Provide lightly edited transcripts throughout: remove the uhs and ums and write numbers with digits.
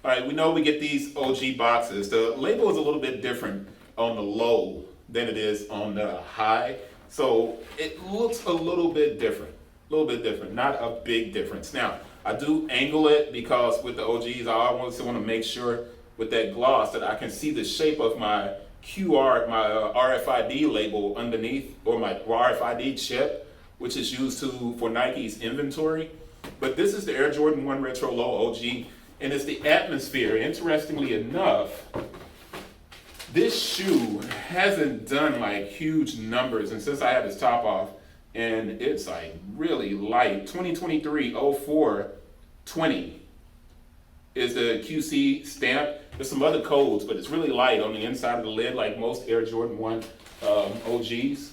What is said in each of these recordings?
All right, we know we get these OG boxes. The label is a little bit different on the low than it is on the high. So it looks a little bit different. A little bit different, not a big difference. Now, I do angle it because with the OGs, I always want to make sure with that gloss that I can see the shape of my my RFID label underneath, or my RFID chip, which is used for Nike's inventory. But this is the Air Jordan 1 Retro Low OG, and it's the atmosphere. Interestingly enough, this shoe hasn't done like huge numbers, and since I have this top off, and it's like really light. 2023 04 20 is the QC stamp. There's some other codes, but it's really light on the inside of the lid, like most Air Jordan 1 OGs.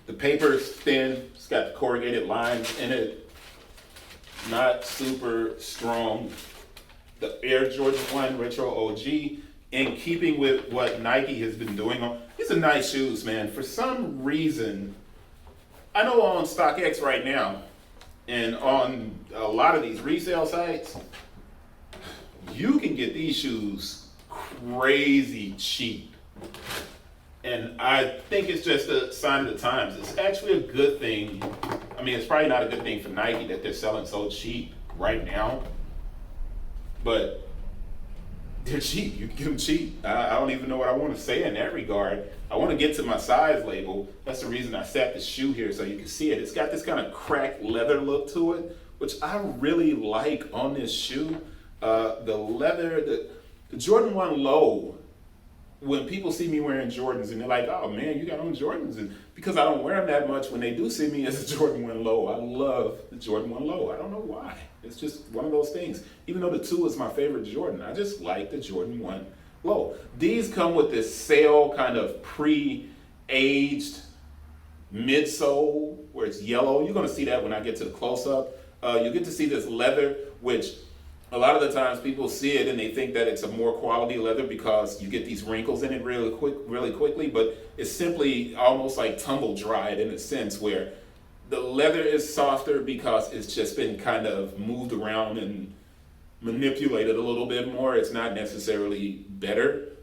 The paper's thin. It's got the corrugated lines in it. Not super strong. The Air Jordan 1 Retro OG, in keeping with what Nike has been doing. These are nice shoes, man. For some reason, I know on StockX right now, and on a lot of these resale sites, you can get these shoes crazy cheap. And I think it's just a sign of the times. It's actually a good thing. I mean, it's probably not a good thing for Nike that they're selling so cheap right now, but they're cheap. You can get them cheap. I don't even know what I want to say in that regard. I want to get to my size label. That's the reason I set the shoe here so you can see it. It's got this kind of cracked leather look to it, which I really like on this shoe. The leather, the Jordan 1 Low, when people see me wearing Jordans and they're like, oh man, you got on Jordans, and because I don't wear them that much, when they do see me as a Jordan 1 Low, I love the Jordan 1 Low. I don't know why. It's just one of those things. Even though the 2 is my favorite Jordan, I just like the Jordan 1 Low. These come with this sail kind of pre-aged midsole where it's yellow. You're going to see that when I get to the close-up. You get to see this leather, which a lot of the times people see it and they think that it's a more quality leather because you get these wrinkles in it really quickly, but it's simply almost like tumble dried in a sense, where the leather is softer because it's just been kind of moved around and manipulated a little bit more. It's not necessarily better,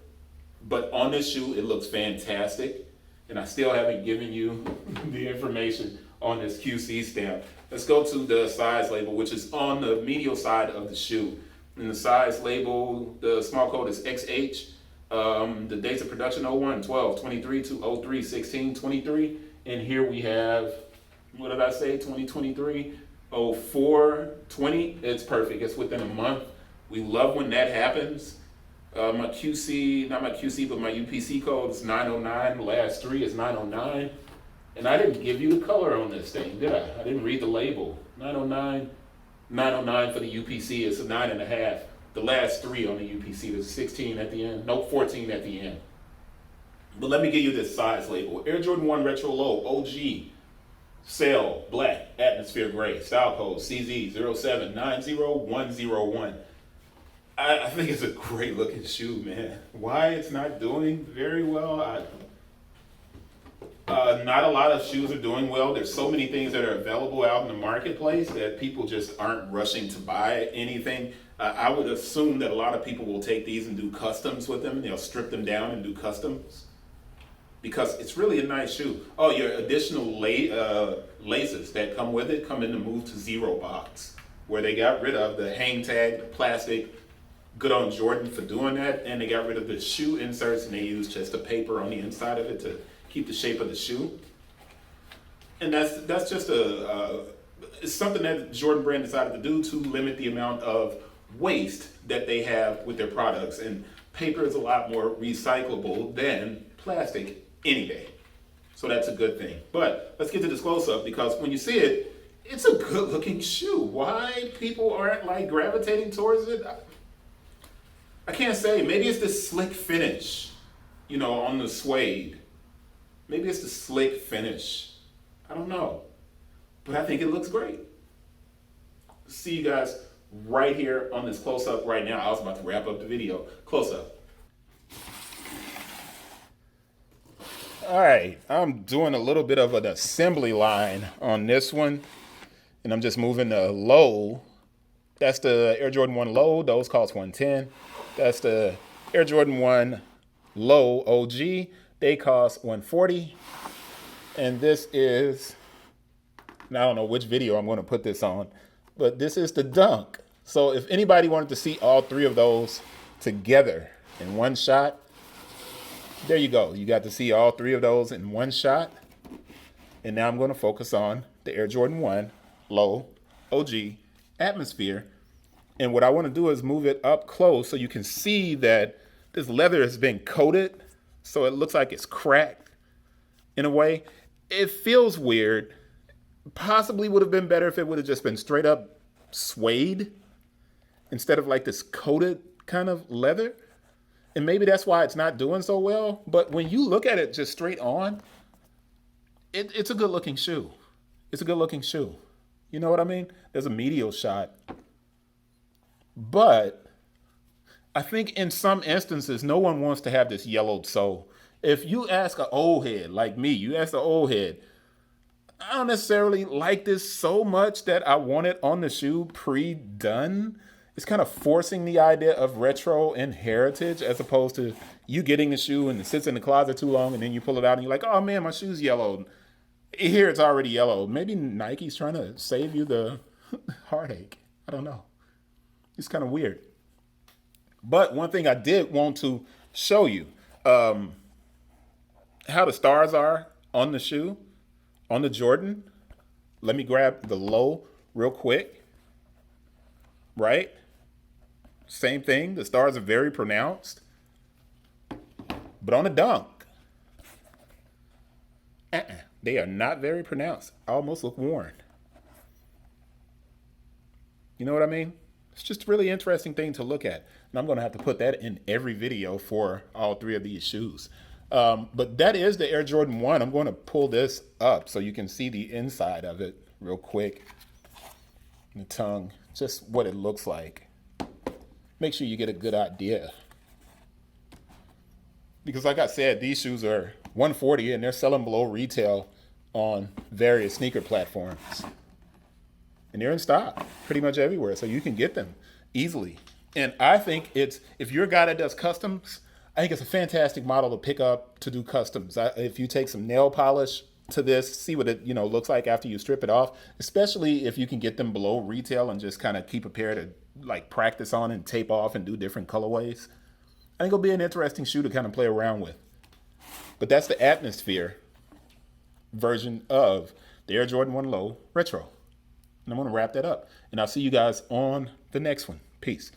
but on this shoe it looks fantastic, and I still haven't given you the information on this QC stamp. Let's go to the size label, which is on the medial side of the shoe. In the size label, the small code is XH. The dates of production 01, 12, 23 to 03, 16, 23. And here we have, what did I say, 2023, 04, 20. It's perfect. It's within a month. We love when that happens. My QC, not my QC, but my UPC code is 909. The last 3 is 909. And I didn't give you the color on this thing, did I? I didn't read the label. 909, 909 for the UPC is a 9.5. The last 3 on the UPC, there's 16 at the end. Nope, 14 at the end. But let me give you this size label. Air Jordan 1 Retro Low OG, Sail, black, atmosphere gray, style code CZ0790-101. I think it's a great looking shoe, man. Why it's not doing very well, not a lot of shoes are doing well. There's so many things that are available out in the marketplace that people just aren't rushing to buy anything. I would assume that a lot of people will take these and do customs with them. They'll strip them down and do customs because it's really a nice shoe. Oh, your additional laces that come with it come in the Move to Zero box, where they got rid of the hang tag, the plastic. Good on Jordan for doing that, and they got rid of the shoe inserts and they used just the paper on the inside of it to keep the shape of the shoe. And that's just it's something that Jordan brand decided to do to limit the amount of waste that they have with their products. And paper is a lot more recyclable than plastic any day. So that's a good thing. But let's get to this close-up, because when you see it, it's a good looking shoe. Why people aren't like gravitating towards it, I can't say. Maybe it's the slick finish, on the suede. Maybe it's the slick finish. I don't know. But I think it looks great. See you guys right here on this close-up right now. I was about to wrap up the video. Close-up. All right, I'm doing a little bit of an assembly line on this one. And I'm just moving the low That's the Air Jordan 1 Low. Those cost $110. That's the Air Jordan 1 Low OG. They cost $140. And this is, and I don't know which video I'm going to put this on, but this is the Dunk. So if anybody wanted to see all three of those together in one shot, there you go. You got to see all three of those in one shot. And now I'm going to focus on the Air Jordan 1 Low OG Atmosphere. And what I want to do is move it up close so you can see that this leather has been coated, so it looks like it's cracked in a way. It feels weird. Possibly would have been better if it would have just been straight up suede instead of like this coated kind of leather. And maybe that's why it's not doing so well. But when you look at it just straight on, it's a good looking shoe. It's a good looking shoe. You know what I mean? There's a medial shot. But I think in some instances, no one wants to have this yellowed sole. If you ask an old head like me, you ask an old head, I don't necessarily like this so much that I want it on the shoe pre-done. It's kind of forcing the idea of retro and heritage as opposed to you getting the shoe and it sits in the closet too long and then you pull it out and you're like, oh man, my shoe's yellowed. Here it's already yellow. Maybe Nike's trying to save you the heartache. I don't know. It's kind of weird. But one thing I did want to show you, how the stars are on the shoe, on the Jordan. Let me grab the low real quick. Right? Same thing. The stars are very pronounced. But on the Dunk, they are not very pronounced. Almost look worn. You know what I mean? It's just a really interesting thing to look at. And I'm going to have to put that in every video for all three of these shoes. But that is the Air Jordan 1. I'm going to pull this up so you can see the inside of it real quick. The tongue, just what it looks like. Make sure you get a good idea. Because like I said, these shoes are $140 and they're selling below retail on various sneaker platforms. And they're in stock pretty much everywhere, so you can get them easily. And I think it's, if you're a guy that does customs, I think it's a fantastic model to pick up to do customs. If you take some nail polish to this, see what it looks like after you strip it off, especially if you can get them below retail and just kind of keep a pair to like practice on and tape off and do different colorways. I think it'll be an interesting shoe to kind of play around with. But that's the Atmosphere version of the Air Jordan 1 Low Retro. And I'm going to wrap that up. And I'll see you guys on the next one. Peace.